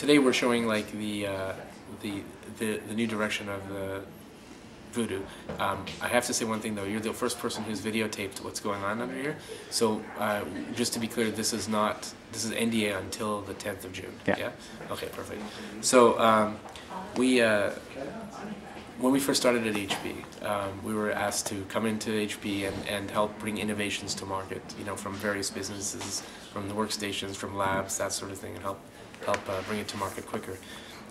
today we're showing like the new direction of the Voodoo. I have to say one thing though, you're the first person who's videotaped what's going on under here. So just to be clear, this is NDA until the 10th of June. Yeah? Okay, perfect. So when we first started at HP, we were asked to come into HP and help bring innovations to market, from various businesses, from the workstations, from labs, that sort of thing, and help bring it to market quicker.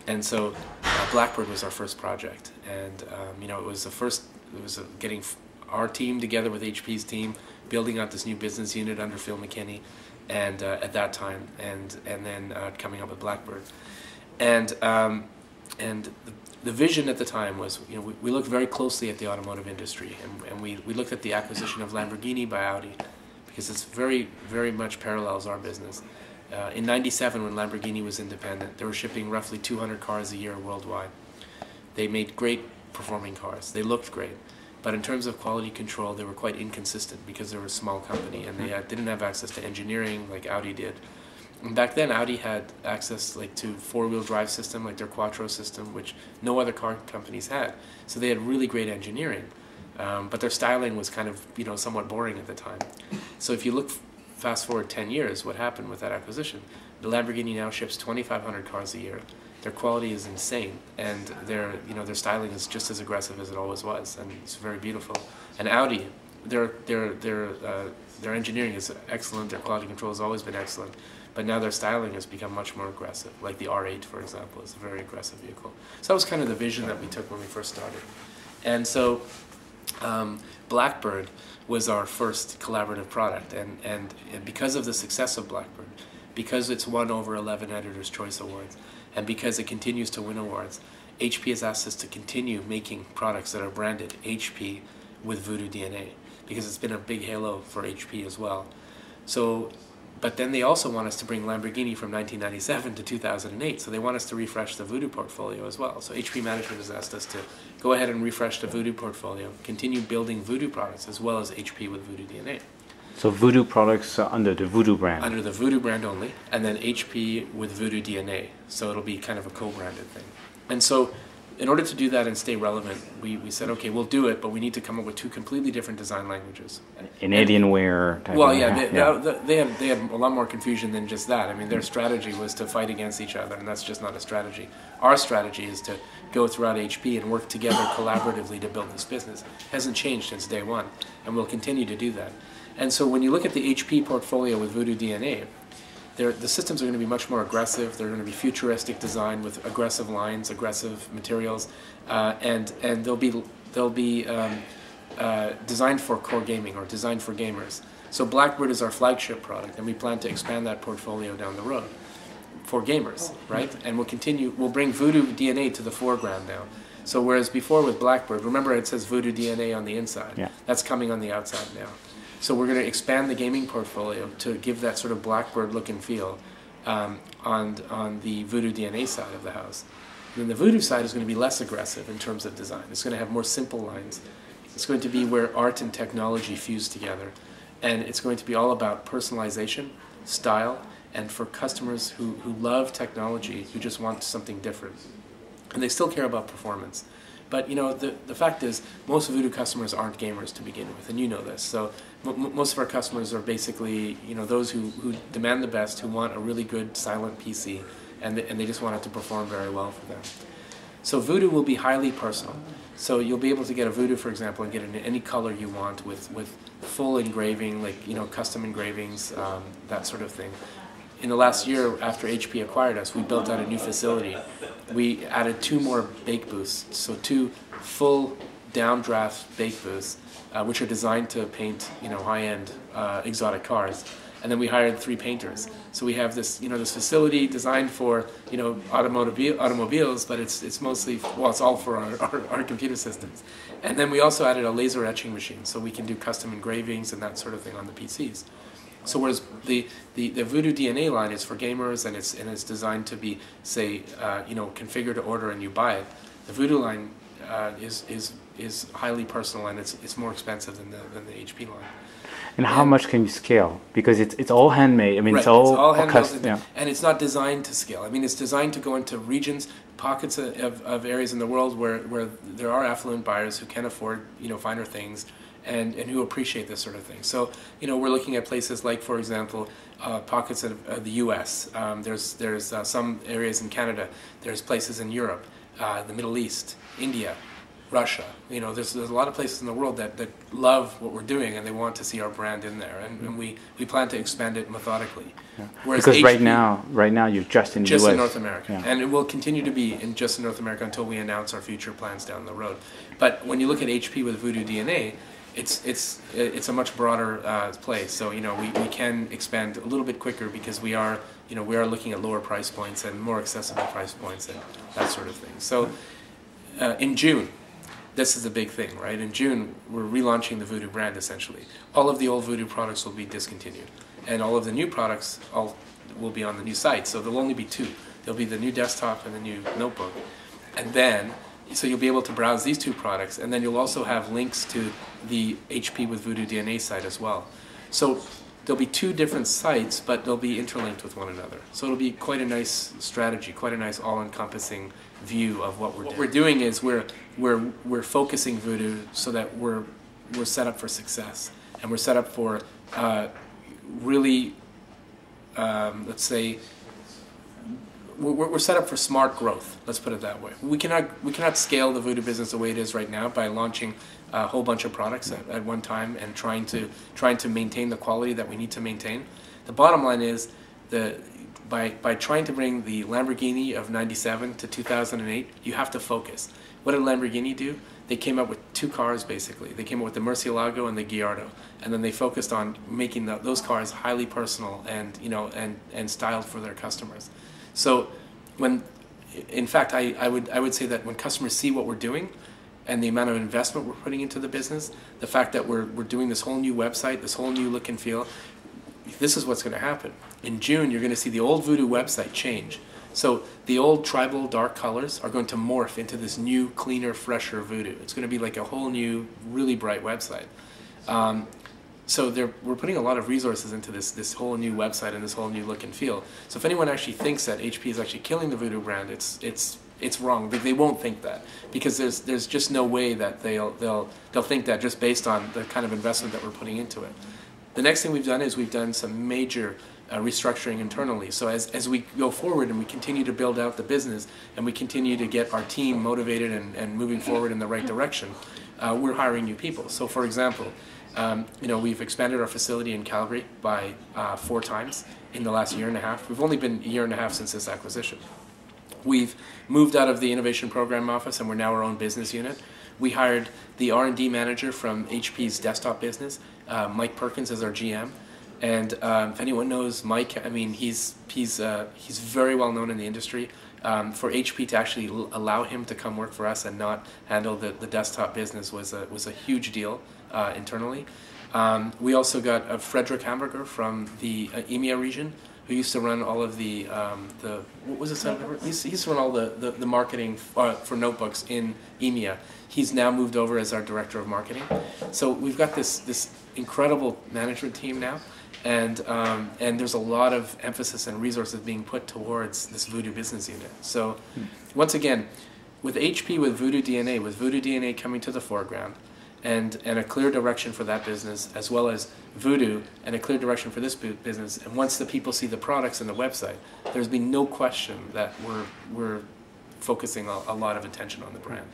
And so Blackbird was our first project, and it was getting our team together with HP's team, building out this new business unit under Phil McKinney, and at that time, and then coming up with Blackbird, and the vision at the time was, we looked very closely at the automotive industry, and we looked at the acquisition of Lamborghini by Audi, because it's very, very much parallels our business. In '97, when Lamborghini was independent, they were shipping roughly 200 cars a year worldwide. They made great performing cars. They looked great. But in terms of quality control, they were quite inconsistent because they were a small company and they didn't have access to engineering like Audi did. And back then, Audi had access to four-wheel drive system, like their Quattro system, which no other car companies had. So they had really great engineering, but their styling was kind of somewhat boring at the time. So if you look fast forward 10 years, what happened with that acquisition? The Lamborghini now ships 2,500 cars a year. Their quality is insane, and their styling is just as aggressive as it always was, and it's very beautiful. And Audi, their engineering is excellent. Their quality control has always been excellent, but now their styling has become much more aggressive. Like the R8, for example, is a very aggressive vehicle. So that was kind of the vision that we took when we first started. And so Blackbird was our first collaborative product, and because of the success of Blackbird, because it's won over 11 Editor's Choice Awards, and because it continues to win awards, HP has asked us to continue making products that are branded HP with Voodoo DNA, because it's been a big halo for HP as well. So, but then they also want us to bring Lamborghini from 1997 to 2008, so they want us to refresh the Voodoo portfolio as well. So HP management has asked us to go ahead and refresh the Voodoo portfolio, continue building Voodoo products as well as HP with Voodoo DNA. So Voodoo products are under the Voodoo brand? Under the Voodoo brand only, and then HP with Voodoo DNA. So it'll be kind of a co-branded thing. And so in order to do that and stay relevant, we said, okay, we'll do it, but we need to come up with two completely different design languages. In Alienware type. Well, yeah, they had a lot more confusion than just that. I mean, their strategy was to fight against each other, and that's just not a strategy. Our strategy is to go throughout HP and work together collaboratively to build this business. It hasn't changed since day one, and we'll continue to do that. And so when you look at the HP portfolio with Voodoo DNA, the systems are going to be much more aggressive. They're going to be futuristic design with aggressive lines, aggressive materials, and they'll be designed for core gaming or designed for gamers. So Blackbird is our flagship product, and we plan to expand that portfolio down the road for gamers, right? And we'll bring Voodoo DNA to the foreground now. So whereas before with Blackbird, remember it says Voodoo DNA on the inside. Yeah. That's coming on the outside now. So we're going to expand the gaming portfolio to give that sort of Blackbird look and feel on the Voodoo DNA side of the house. And then the Voodoo side is going to be less aggressive in terms of design. It's going to have more simple lines. It's going to be where art and technology fuse together. And it's going to be all about personalization, style, and for customers who love technology, who just want something different. And they still care about performance. But the fact is, most Voodoo customers aren't gamers to begin with, and you know this. So most of our customers are basically those who demand the best, who want a really good silent PC, and they just want it to perform very well for them. So Voodoo will be highly personal. So you'll be able to get a Voodoo, for example, and get it in any color you want with full engraving, like custom engravings, that sort of thing. In the last year, after HP acquired us, we built out a new facility. We added 2 more bake booths, so 2 full downdraft bake booths, which are designed to paint, high-end exotic cars. And then we hired 3 painters. So we have this, this facility designed for, automobiles, but it's mostly, well, it's all for our computer systems. And then we also added a laser etching machine, so we can do custom engravings and that sort of thing on the PCs. So whereas the Voodoo DNA line is for gamers and it's designed to be, say, configured to order and you buy it, the Voodoo line is highly personal and it's more expensive than the HP line. And how much can you scale? Because it's all handmade. I mean, Right, it's all, handmade, yeah. and it's not designed to scale. I mean, it's designed to go into regions, pockets of areas in the world where there are affluent buyers who can afford, finer things, and who appreciate this sort of thing. So, we're looking at places like, for example, pockets of the U.S. There's some areas in Canada. There's places in Europe, the Middle East, India, Russia. There's a lot of places in the world that love what we're doing, and they want to see our brand in there, and we plan to expand it methodically. Yeah. Whereas because HP, right now you're just in the just US. in North America, Yeah. and it will continue to be in just in North America until we announce our future plans down the road. But when you look at HP with Voodoo DNA, it's a much broader place. So we can expand a little bit quicker because we are looking at lower price points and more accessible price points and that sort of thing. So in June. This is the big thing, right? In June, we're relaunching the Voodoo brand, essentially. All of the old Voodoo products will be discontinued. And all of the new products will be on the new site. So there'll only be two. There'll be the new desktop and the new notebook. And then, so you'll be able to browse these two products. And then you'll also have links to the HP with Voodoo DNA site as well. So there'll be two different sites, but they'll be interlinked with one another. So it'll be quite a nice strategy, quite a nice all-encompassing view of what we're doing. What we're doing is we're focusing Voodoo so that we're set up for success, and we're set up for really, let's say, we're set up for smart growth. Let's put it that way. We cannot scale the Voodoo business the way it is right now by launching a whole bunch of products at one time and trying to maintain the quality that we need to maintain. The bottom line is by trying to bring the Lamborghini of '97 to 2008, you have to focus. What did Lamborghini do? They came up with two cars, basically. They came up with the Murcielago and the Gallardo, and then they focused on making those cars highly personal and and styled for their customers. So in fact, I would say that when customers see what we're doing and the amount of investment we're putting into the business, the fact that we're doing this whole new website, this whole new look and feel, this is what's going to happen. In June, you're going to see the old Voodoo website change. So the old tribal dark colors are going to morph into this new, cleaner, fresher Voodoo. It's going to be like a whole new, really bright website. So we're putting a lot of resources into this whole new website and this whole new look and feel. So if anyone actually thinks that HP is actually killing the Voodoo brand, it's wrong. They won't think that, because there's just no way that they'll think that just based on the kind of investment that we're putting into it. The next thing we've done is we've done some major restructuring internally. So as we go forward and we continue to build out the business and we continue to get our team motivated and moving forward in the right direction, we're hiring new people. So for example, we've expanded our facility in Calgary by 4 times in the last year and a half. We've only been a year and a half since this acquisition. We've moved out of the innovation program office and we're now our own business unit. We hired the R&D manager from HP's desktop business, Mike Perkins, as our GM. And if anyone knows Mike, I mean, he's very well known in the industry. For HP to actually allow him to come work for us and not handle the desktop business was a huge deal internally. We also got Frederick Hamburger from the EMEA region, who used to run all of the what was it? He used to run all the marketing for notebooks in EMEA. He's now moved over as our director of marketing. So we've got this incredible management team now, and there's a lot of emphasis and resources being put towards this Voodoo business unit. So once again, with HP, with Voodoo DNA coming to the foreground, and a clear direction for that business, as well as Voodoo and a clear direction for this business. And once the people see the products and the website, there's been no question that we're focusing a lot of attention on the brand.